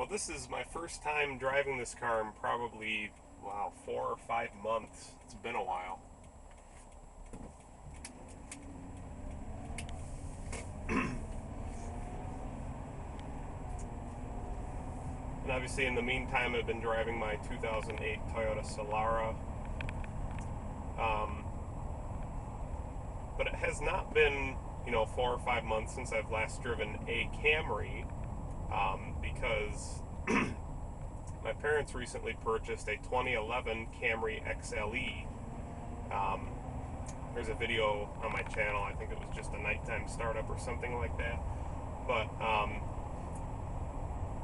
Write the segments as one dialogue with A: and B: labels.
A: Well, this is my first time driving this car in probably, wow, 4 or 5 months. It's been a while. And obviously, in the meantime, I've been driving my 2008 Toyota Solara. Um, but it has not been, 4 or 5 months since I've last driven a Camry, because my parents recently purchased a 2011 Camry XLE. Um, there's a video on my channel. I think it was just a nighttime startup or something like that. But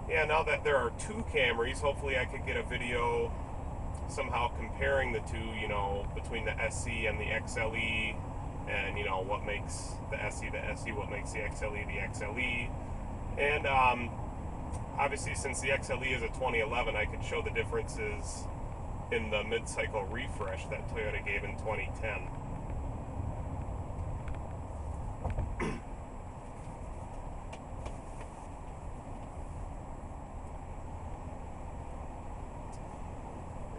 A: yeah, now that there are two Camrys, hopefully I could get a video somehow comparing the two, between the SE and the XLE, and what makes the SE, what makes the XLE the XLE. And obviously, since the XLE is a 2011, I could show the differences in the mid-cycle refresh that Toyota gave in 2010.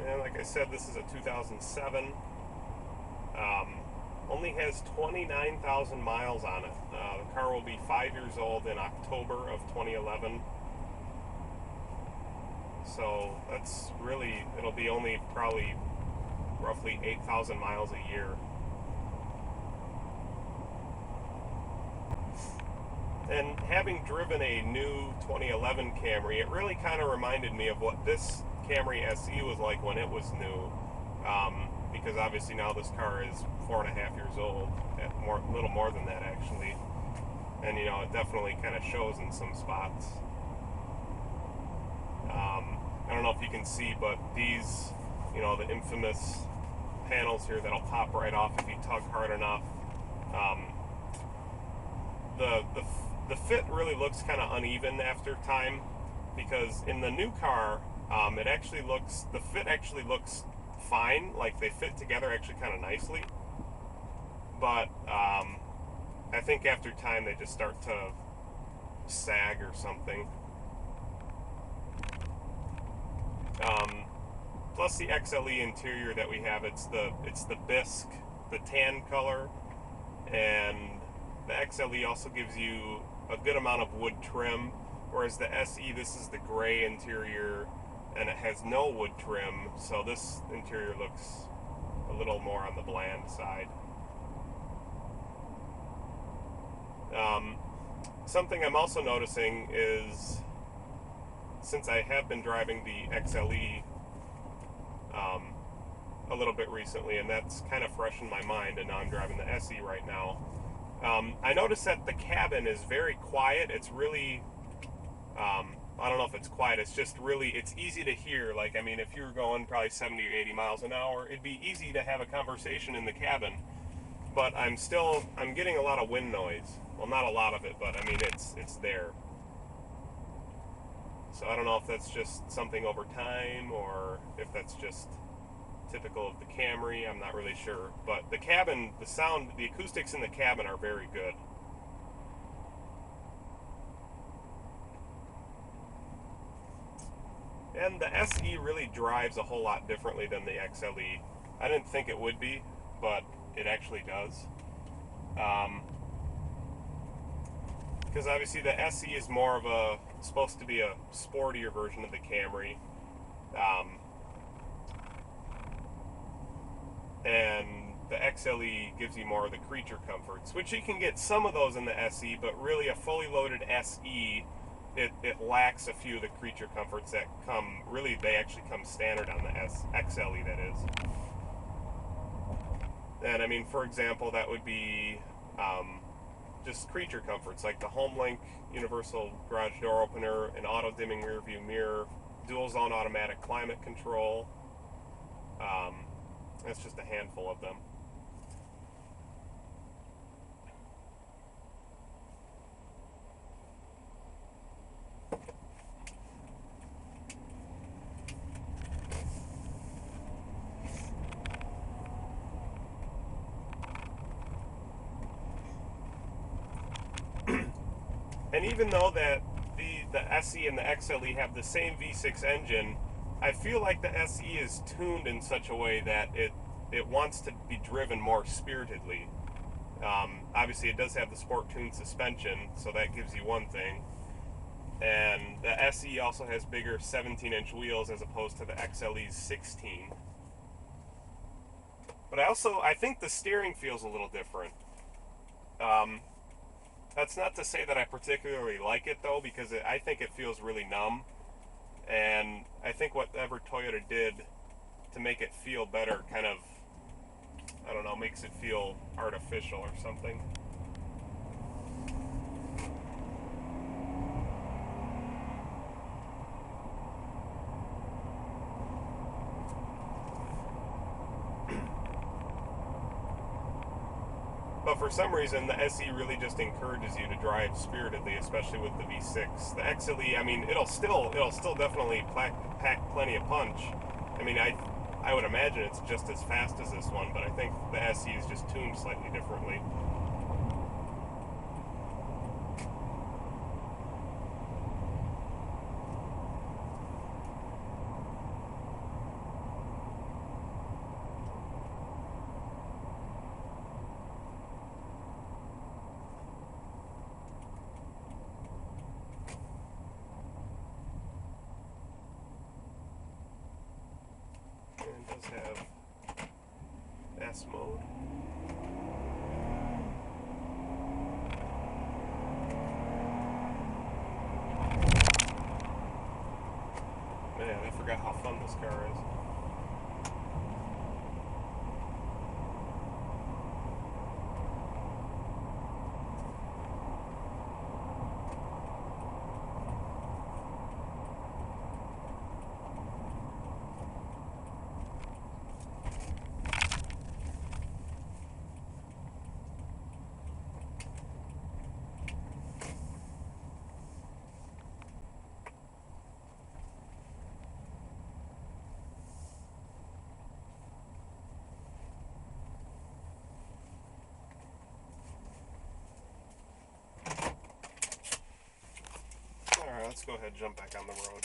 A: And like I said, this is a 2007. Only has 29,000 miles on it. The car will be 5 years old in October of 2011. So that's really, it'll be only probably roughly 8,000 miles a year. And having driven a new 2011 Camry, it really kind of reminded me of what this Camry SE was like when it was new. Because obviously now this car is 4.5 years old, a little more than that actually. And it definitely kind of shows in some spots. I don't know if you can see, but these, the infamous panels here that'll pop right off if you tug hard enough. The fit really looks kind of uneven after time, because in the new car, the fit actually looks fine, like they fit together actually kind of nicely, but I think after time they just start to sag or something. Plus the XLE interior that we have, it's the bisque, the tan color, and the XLE also gives you a good amount of wood trim, whereas the SE, this is the gray interior, and it has no wood trim, so this interior looks a little more on the bland side. Something I'm also noticing is, since I have been driving the XLE a little bit recently, and that's kind of fresh in my mind, and now I'm driving the SE right now, I noticed that the cabin is very quiet. It's really, I don't know if it's quiet, it's just really, it's easy to hear. Like, I mean, if you were going probably 70 or 80 miles an hour, it'd be easy to have a conversation in the cabin. But I'm getting a lot of wind noise. Well, not a lot of it, but I mean, it's there. So I don't know if that's just something over time, or if that's just typical of the Camry. I'm not really sure. But the cabin, the sound, the acoustics in the cabin are very good. And the SE really drives a whole lot differently than the XLE. I didn't think it would be, but it actually does. Because obviously the SE is more of supposed to be a sportier version of the Camry. And the XLE gives you more of the creature comforts, which you can get some of those in the SE, but really a fully loaded SE, it lacks a few of the creature comforts that they actually come standard on the XLE, that is. And I mean, for example, that would be just creature comforts like the HomeLink universal garage door opener, an auto dimming rear view mirror, dual zone automatic climate control. That's just a handful of them. And even though that the SE and the XLE have the same V6 engine, I feel like the SE is tuned in such a way that it wants to be driven more spiritedly. Obviously, it does have the sport-tuned suspension, so that gives you one thing. And the SE also has bigger 17-inch wheels as opposed to the XLE's 16. But I think the steering feels a little different. That's not to say that I particularly like it, though, because I think it feels really numb. And I think whatever Toyota did to make it feel better kind of, I don't know, makes it feel artificial or something. But for some reason, the SE really just encourages you to drive spiritedly, especially with the V6. The XLE, I mean, it'll still definitely pack plenty of punch. I mean, I would imagine it's just as fast as this one, but I think the SE is just tuned slightly differently. And it does have S mode. Man, I forgot how fun this car is. Alright, let's go ahead and jump back on the road.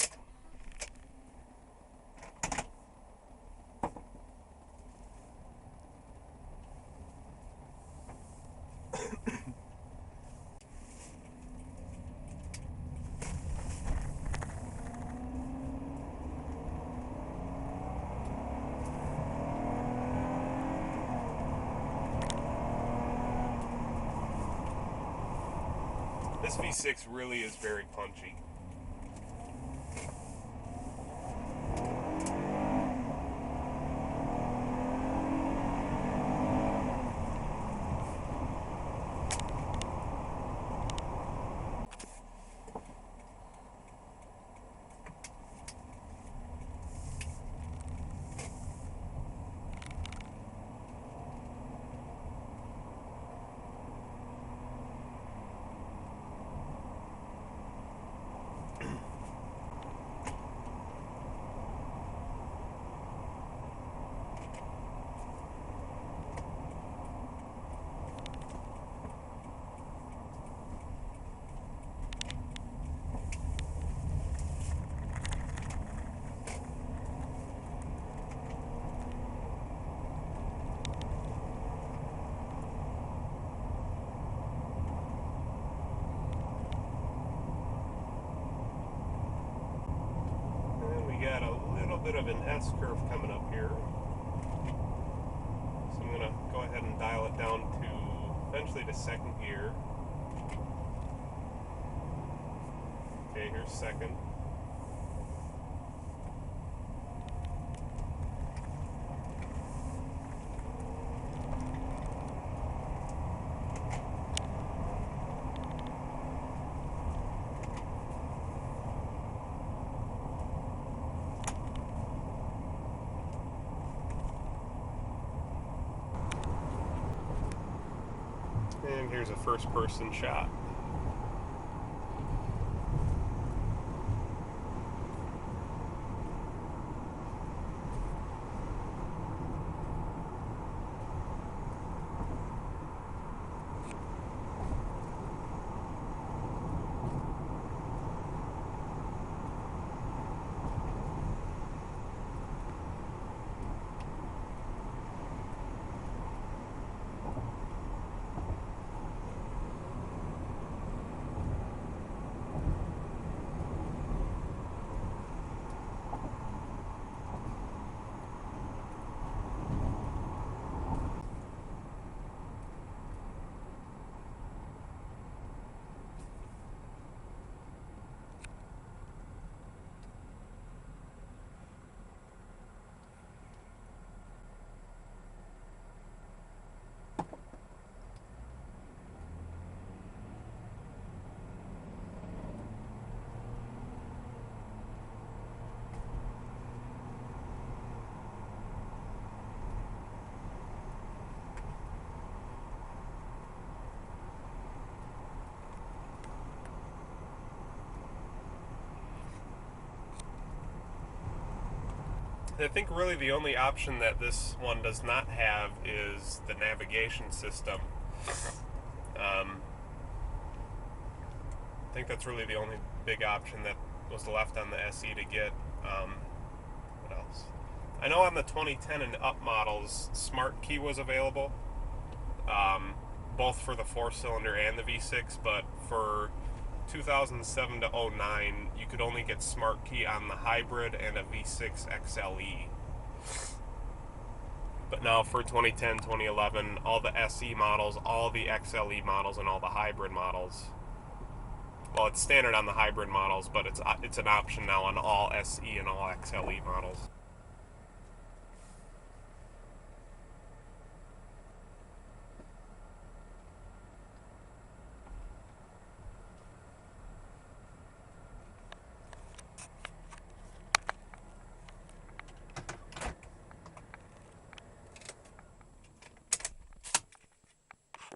A: This V6 really is very punchy. Got a little bit of an S curve coming up here, so I'm going to go ahead and dial it down to eventually to second gear. Okay, here's second. And here's a first-person shot. I think really the only option that this one does not have is the navigation system. I think that's really the only big option that was left on the SE to get. What else? I know on the 2010 and up models, Smart Key was available, both for the 4-cylinder and the V6, but for 2007 to 09, you could only get Smart Key on the hybrid and a V6 XLE. But now for 2010, 2011, all the SE models, all the XLE models, and all the hybrid models. Well, it's standard on the hybrid models, but it's an option now on all SE and all XLE models.